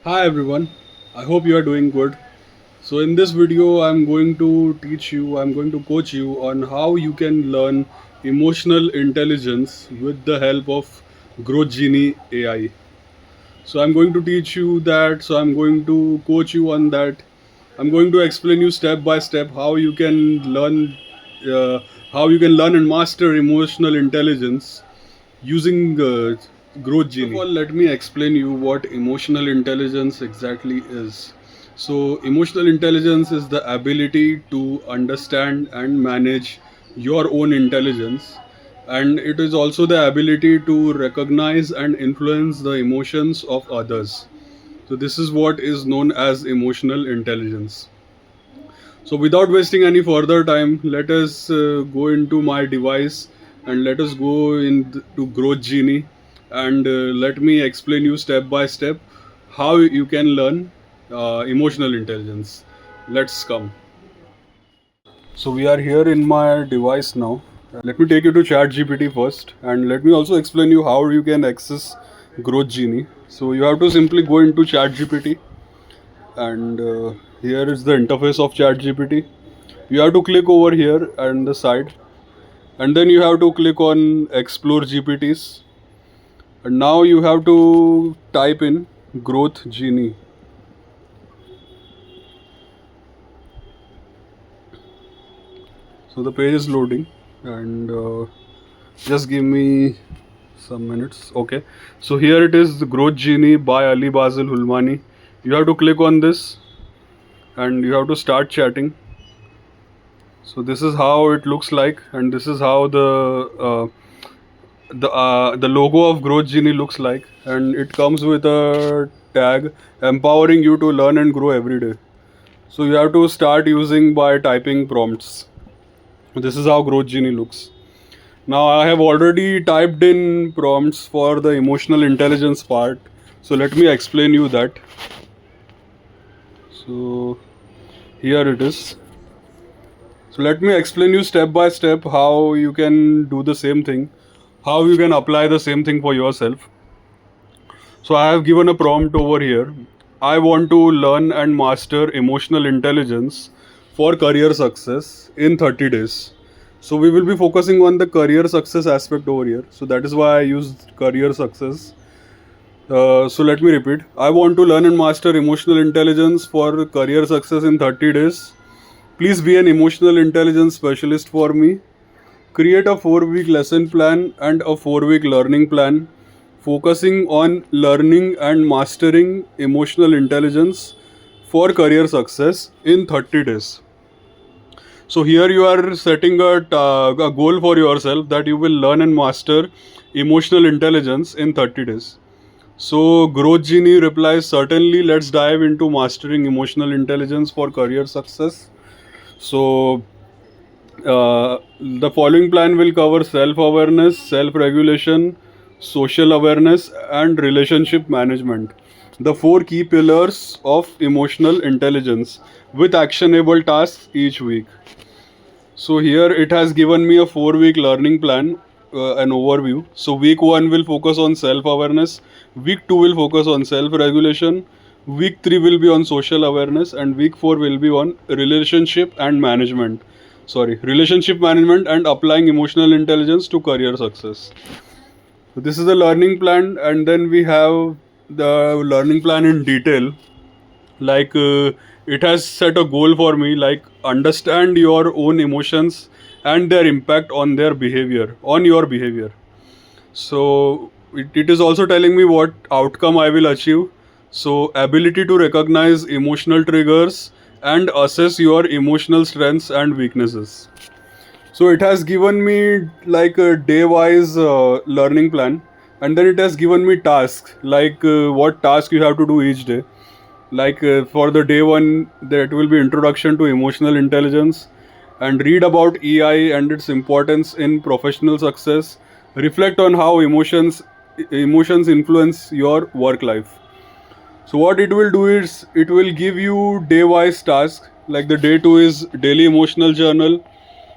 Hi everyone, I hope you are doing good. So, in this video, I'm going to I'm going to coach you on how you can learn emotional intelligence with the help of Growth Genie AI. So, I'm going to teach you that, so I'm going to coach you on that. I'm going to explain you step by step uh, how you can learn and master emotional intelligence using Growth Genie. First of all, let me explain you what emotional intelligence exactly is. So, emotional intelligence is the ability to understand and manage your own intelligence, and it is also the ability to recognize and influence the emotions of others. So, this is what is known as emotional intelligence. So, without wasting any further time, let us go into my device and let us go into Growth Genie and let me explain you step by step how you can learn emotional intelligence. Let's come. So, we are here in my device now. Let me take you to ChatGPT first and let me also explain you how you can access Growth Genie. So, you have to simply go into ChatGPT and here is the interface of ChatGPT. You have to click over here and the side, and then you have to click on explore gpts, and now you have to type in Growth Genie. So the page is loading, and just give me some minutes. Okay, so here it is, the Growth Genie by Ali Basil Hulmani. You have to click on this and you have to start chatting. So this is how it looks like, and this is how the logo of Growth Genie looks like, and it comes with a tag empowering you to learn and grow every day. So you have to start using by typing prompts. This is how Growth Genie looks. Now I have already typed in prompts for the emotional intelligence part. So let me explain you that. So here it is. So let me explain you step by step how you can do the same thing, how you can apply the same thing for yourself. So I have given a prompt over here. I want to learn and master emotional intelligence for career success in 30 days. So we will be focusing on the career success aspect over here. So that is why I used career success. So let me repeat. I want to learn and master emotional intelligence for career success in 30 days. Please be an emotional intelligence specialist for me. Create a 4-week lesson plan and a 4-week learning plan, focusing on learning and mastering emotional intelligence for career success in 30 days. So, here you are setting a goal for yourself that you will learn and master emotional intelligence in 30 days. So, Growth Genie replies, certainly, let's dive into mastering emotional intelligence for career success. So, the following plan will cover self awareness, self regulation, social awareness, and relationship management. The four key pillars of emotional intelligence with actionable tasks each week. So, here it has given me a 4-week learning plan, an overview. So, week 1 will focus on self awareness, week 2 will focus on self regulation, week 3 will be on social awareness, and week 4 will be on relationship management and applying emotional intelligence to career success. So this is the learning plan, and then we have the learning plan in detail. Like it has set a goal for me, like understand your own emotions and their impact on your behavior. So it is also telling me what outcome I will achieve. So ability to recognize emotional triggers and assess your emotional strengths and weaknesses. So it has given me like a day wise learning plan, and then it has given me tasks, like what task you have to do each day. Like for the day one, that will be introduction to emotional intelligence, and read about EI and its importance in professional success. Reflect on how emotions influence your work life. So what it will do is it will give you day wise tasks. Like the day two is daily emotional journal.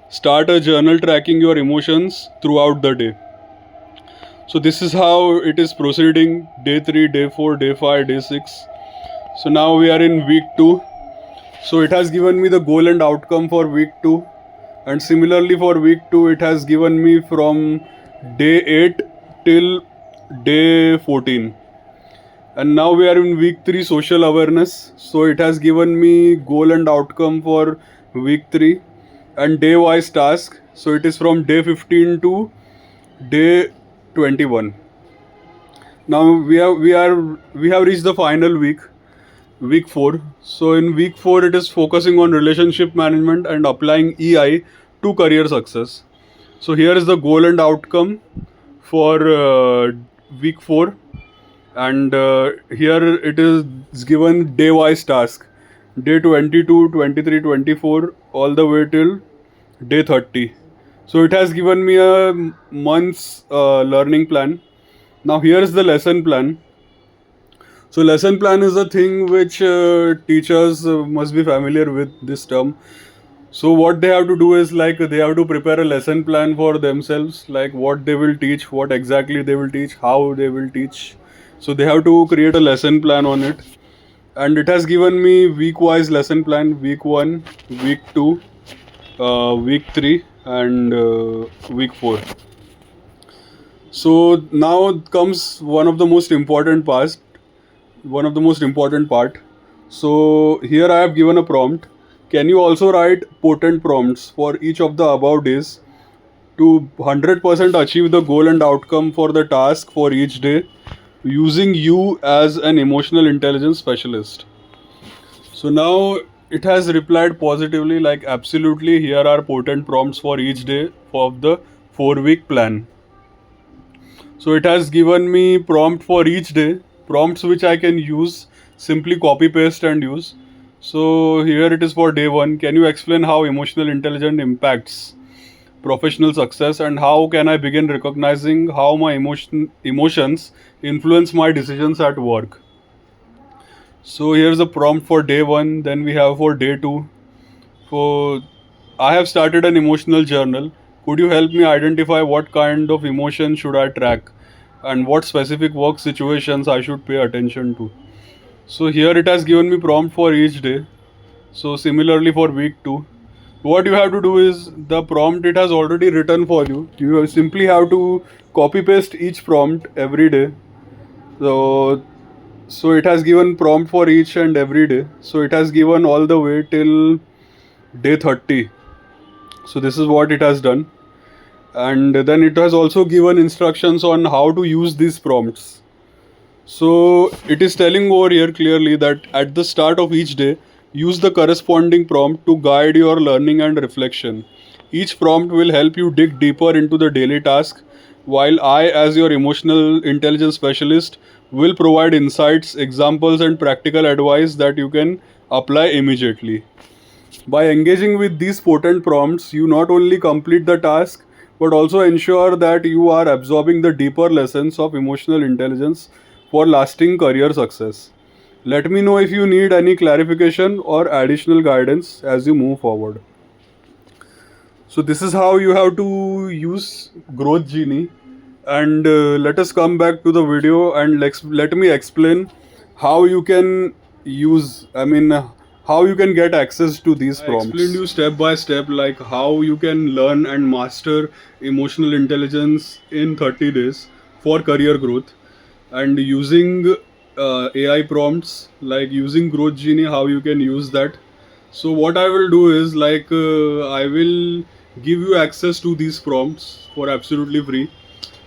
Start a journal tracking your emotions throughout the day. So this is how it is proceeding: day 3, day 4, day 5, day 6. So now we are in week 2. So it has given me the goal and outcome for week 2. And similarly for week 2, it has given me from day 8 till day 14. And now we are in week 3, social awareness. So it has given me goal and outcome for week 3 and day wise task. So it is from day 15 to day 21. Now we have reached the final week, week 4. So in week 4, it is focusing on relationship management and applying EI to career success. So here is the goal and outcome for week 4. And here it is given day wise task, day 22, 23, 24, all the way till day 30. So it has given me a month's learning plan. Now here is the lesson plan. So lesson plan is a thing which teachers must be familiar with this term. So what they have to do is, like, they have to prepare a lesson plan for themselves, like what they will teach, what exactly they will teach, how they will teach. So they have to create a lesson plan on it. And it has given me week wise lesson plan: week 1, week 2, week 3, and week 4. So now comes one of the most important part. So here I have given a prompt. Can you also write potent prompts for each of the above days to 100% achieve the goal and outcome for the task for each day, using you as an emotional intelligence specialist? So now it has replied positively, like, absolutely, here are potent prompts for each day of the 4-week plan. So it has given me prompt for each day, prompts which I can use, simply copy paste and use. So here it is for day 1. Can you explain how emotional intelligence impacts professional success, and how can I begin recognizing how my emotions influence my decisions at work? So here's a prompt for day 1. Then we have for day 2. For I have started an emotional journal. Could you help me identify what kind of emotion should I track, and what specific work situations I should pay attention to? So here it has given me prompt for each day. So similarly for week 2, what you have to do is, the prompt it has already written for you. You simply have to copy paste each prompt every day. So it has given prompt for each and every day. So it has given all the way till day 30. So this is what it has done. And then it has also given instructions on how to use these prompts. So it is telling over here clearly that at the start of each day, use the corresponding prompt to guide your learning and reflection. Each prompt will help you dig deeper into the daily task, while I, as your emotional intelligence specialist, will provide insights, examples, and practical advice that you can apply immediately. By engaging with these potent prompts, you not only complete the task but also ensure that you are absorbing the deeper lessons of emotional intelligence for lasting career success. Let me know if you need any clarification or additional guidance as you move forward. So this is how you have to use Growth Genie. And let us come back to the video, and let me explain how you can how you can get access to these prompts. I explained you step by step, like how you can learn and master emotional intelligence in 30 days for career growth, and using AI prompts, like using Growth Genie, how you can use that. So what I will do is, like, I will give you access to these prompts for absolutely free.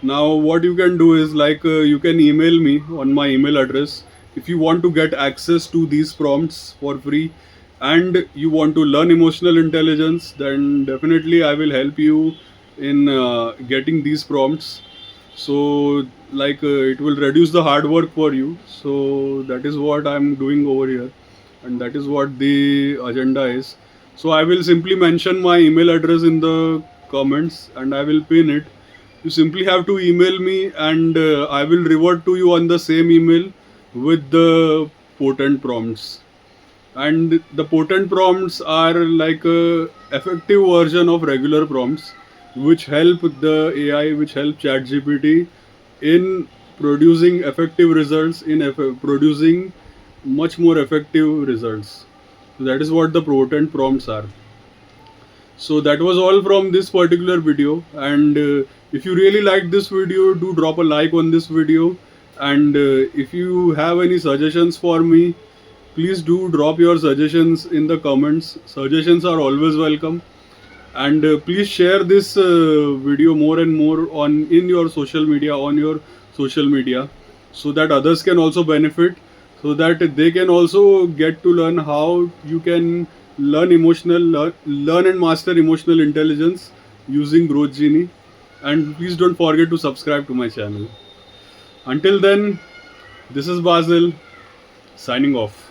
Now what you can do is, like, you can email me on my email address if you want to get access to these prompts for free, and you want to learn emotional intelligence. Then definitely I will help you in getting these prompts. So, like, it will reduce the hard work for you. So that is what I'm doing over here, and that is what the agenda is. So I will simply mention my email address in the comments, and I will pin it. You simply have to email me, and I will revert to you on the same email with the potent prompts. And the potent prompts are like a effective version of regular prompts, which help the AI, which help ChatGPT in producing effective results, in producing much more effective results. So that is what the potent prompts are. So that was all from this particular video, and if you really liked this video, do drop a like on this video. And if you have any suggestions for me, please do drop your suggestions in the comments. Suggestions are always welcome. And please share this video more and more on your social media, so that others can also benefit, so that they can also get to learn how you can learn and master emotional intelligence using Growth Genie. And please don't forget to subscribe to my channel. Until then, this is Basil signing off.